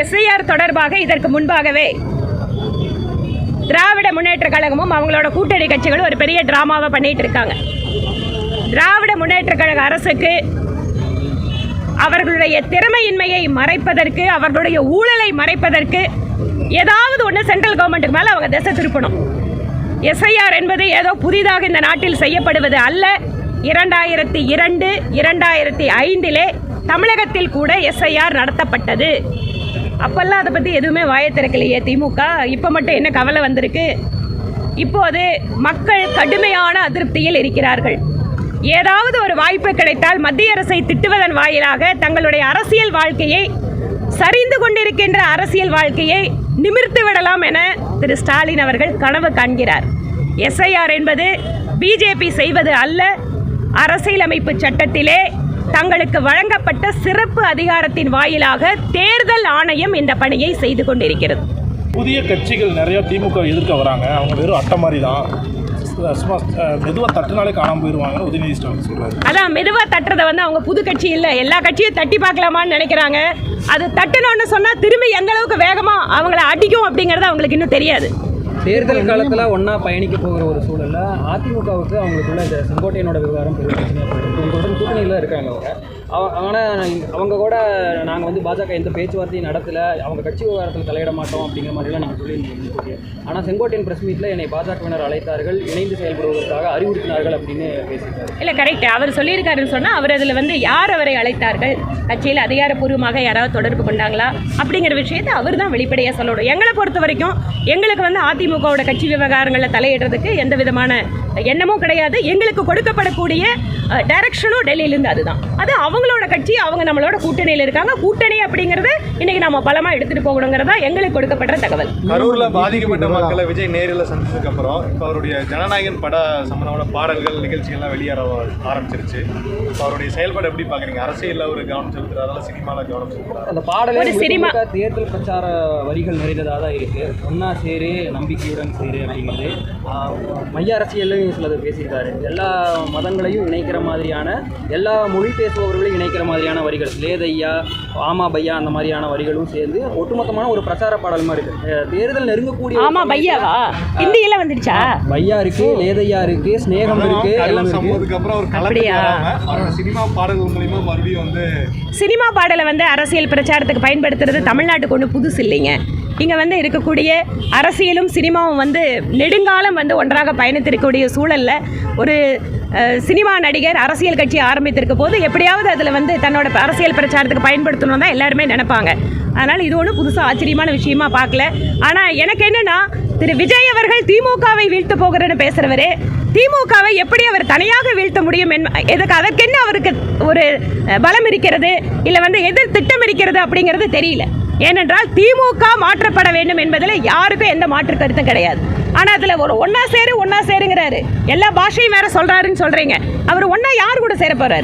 SIR தொடர்பாக இதற்கு முன்பாகவே திராவிட முன்னேற்ற கழகமும் அவங்களோட கூட்டணி கட்சிகளும் ஒரு பெரிய டிராமாவை பண்ணிட்டு இருக்காங்க. திராவிட முன்னேற்ற கழக அரசுக்கு அவர்களுடைய திறமையின்மையை மறைப்பதற்கு, அவர்களுடைய ஊழலை மறைப்பதற்கு ஏதாவது ஒன்று சென்ட்ரல் கவர்மெண்ட்டுக்கு மேலே அவங்க திசை திருப்பணும். எஸ்ஐஆர் என்பது ஏதோ புதிதாக இந்த நாட்டில் செய்யப்படுவது அல்ல. 2002, 2005 தமிழகத்தில் கூட எஸ்ஐஆர் நடத்தப்பட்டது. அப்பெல்லாம் அதை பற்றி எதுவுமே வாயை திறக்கலையே திமுக. இப்போ மட்டும் என்ன கவலை வந்திருக்கு? இப்போது மக்கள் கடுமையான அதிருப்தியில் இருக்கிறார்கள். ஏதாவது ஒரு வாய்ப்பு கிடைத்தால் மத்திய அரசை திட்டுவதன் வாயிலாக தங்களுடைய அரசியல் வாழ்க்கையை, சரிந்து கொண்டிருக்கின்ற அரசியல் வாழ்க்கையை நிமிர்த்து விடலாம் என திரு ஸ்டாலின் அவர்கள் கனவு காண்கிறார். எஸ்ஐஆர் என்பது பிஜேபி செய்வது அல்ல. அரசியலமைப்பு சட்டத்திலே தங்களுக்கு வழங்கப்பட்ட சிறப்பு அதிகாரத்தின் வாயிலாக தேர்தல் ஆணையம் இந்த பணியை செய்து கொண்டிருக்கிறது. புதிய கட்சிகள் நிறைய திமுக எதிர்க்க வராங்க. அவங்க வெறும் அட்டை மாதிரி தான், மெதுவாக தட்டுனாலே காணாமல் போயிடுவாங்க உதயநிதி ஸ்டாலின் சொல்றாரு. அதான் மெதுவாக தட்டுறதை அவங்க புது கட்சி இல்லை, எல்லா கட்சியும் தட்டி பார்க்கலாமான்னு நினைக்கிறாங்க. அது தட்டணும்னு சொன்னால் திரும்பி எந்த அளவுக்கு வேகமாக அவங்கள அடிக்கும் அப்படிங்கிறது அவங்களுக்கு இன்னும் தெரியாது. தேர்தல் காலத்தில் ஒன்றா பயணிக்க போகிற ஒரு சூழலில் அதிமுகவுக்கு அவங்களுக்குள்ள இந்த செங்கோட்டையனோட விவகாரம் பெரிய பிரச்சனையாக போயிருக்கு. உங்களுடன் கூட்டணியில் இருக்காங்க ஆனால் அவங்க கூட நாங்கள் பாஜக எந்த பேச்சுவார்த்தையும் நடத்தலை, அவங்க கட்சி விவகாரத்தில் தலையிட மாட்டோம் அப்படிங்கிற மாதிரிலாம் நீங்கள் சொல்லியிருந்தீங்க. ஆனால் செங்கோட்டையன் பிரஸ் மீட்டில் என்னை பாஜகவினர் அழைத்தார்கள், இணைந்து செயல்படுவதற்காக அறிவுறுத்தினார்கள் அப்படின்னு பேசியிருக்காரு. இல்லை, கரெக்ட். அவர் சொல்லியிருக்காருன்னு சொன்னால் அவர் அதில் யார் அவரை அழைத்தார்கள், கட்சியில் அதிகாரப்பூர்வமாக யாராவது தொடர்பு கொண்டாங்களா அப்படிங்கிற விஷயத்தை அவர் தான் வெளிப்படையாக சொல்லணும். எங்களை பொறுத்த வரைக்கும் எங்களுக்கு அதிமுகவோட கட்சி விவகாரங்களில் தலையிடுறதுக்கு எந்த விதமான எண்ணமும் கிடையாது. எங்களுக்கு கொடுக்கப்படக்கூடிய டைரக்ஷனும் டெல்லியிலேருந்து அதுதான். அது அவங்களோட கட்சி, அவங்க நம்மளோட கூட்டணியில் இருக்காங்க. கூட்டணி அப்படிங்கிறது இன்னைக்கு நம்ம பலமாக எடுத்துகிட்டு போகணுங்கிறதா எங்களுக்கு கொடுக்கப்படுற தகவல். கரூரில் பாதிக்கப்பட்ட மக்களை விஜய் நேரில் சந்திச்சதுக்கு அப்புறம் இப்போ அவருடைய ஜனநாயகன் பட சம்பந்தமான பாடல்கள் நிகழ்ச்சிகள்லாம் வெளியேற ஆரம்பிச்சிருச்சு. இப்போ அவருடைய செயல்பாடு எப்படி பார்க்குறீங்க? அரசியலில் ஒரு கவனம் செலுத்துறதால சினிமாவில் கவனம் செலுத்துறாரு. அந்த பாடல் சினிமா தேர்தல் பிரச்சார வரிகள் நிறைந்ததாக தான் இருக்குது. ஒன்னா சேரு, நம்பிக்கையுடன் சேரு அப்படிங்கிறது மைய அரசியலையும் சிலது பேசியிருக்காரு. எல்லா மதங்களையும் இணைக்கிற மாதிரியான, எல்லா மொழி பேசுபவர்களையும் இணைக்கிற மாதிரியான வரிகள், லேதையா, ஆமா பையா அந்த மாதிரியான வரிகளும் சேர்ந்து ஒட்டுமொத்தமான ஒரு பிரச்சார பாடல் மாதிரி இருக்கு. தேர்தல் நெருங்கக்கூடிய ஆமா பையாவா ஹிந்தியில வந்துடுச்சா? பையா இருக்கு, லேதையா இருக்கு, ஸ்நேகம் இருக்கு, எல்லாம் இருக்கு. அப்புறம் ஒரு அப்படியா சினிமா பாடல்கள் மூலமா மறுபடியும் சினிமா பாடலை அரசியல் பிரச்சாரத்துக்கு பயன்படுத்துறது தமிழ்நாட்டுக்கு ஒன்று புதுசு இல்லைங்க. இங்கே இருக்கக்கூடிய அரசியலும் சினிமாவும் நெடுங்காலம் ஒன்றாக பயணித்திருக்கக்கூடிய சூழலில் ஒரு சினிமா நடிகர் அரசியல் கட்சி ஆரம்பித்திருக்க போது எப்படியாவது அதில் தன்னோட அரசியல் பிரச்சாரத்துக்கு பயன்படுத்தணும் தான் எல்லாருமே நினைப்பாங்க. அதனால் இது ஒன்றும் புதுசாக ஆச்சரியமான விஷயமா பார்க்கல. ஆனால் எனக்கு என்னென்னா, திரு விஜய் அவர்கள் திமுகவை வீழ்த்த போகிறேன்னு பேசுகிறவரே, திமுகவை எப்படி அவர் தனியாக வீழ்த்த முடியும், அதற்கென்ன அவருக்கு ஒரு பலம் இருக்கிறது, இல்லை எதிர் திட்டம் இருக்கிறது அப்படிங்கிறது தெரியல. ஏனென்றால் திமுக மாற்றப்பட வேண்டும் என்பதில் யாருக்கும் எந்த மாற்று கருத்தும் கிடையாது. ஆனால் அதில் ஒரு ஒன்னா சேருங்கிறாரு, எல்லா பாஷையும் வேற சொல்கிறாருன்னு சொல்கிறீங்க. அவர் ஒன்றா யார் கூட சேர போகிறாரு?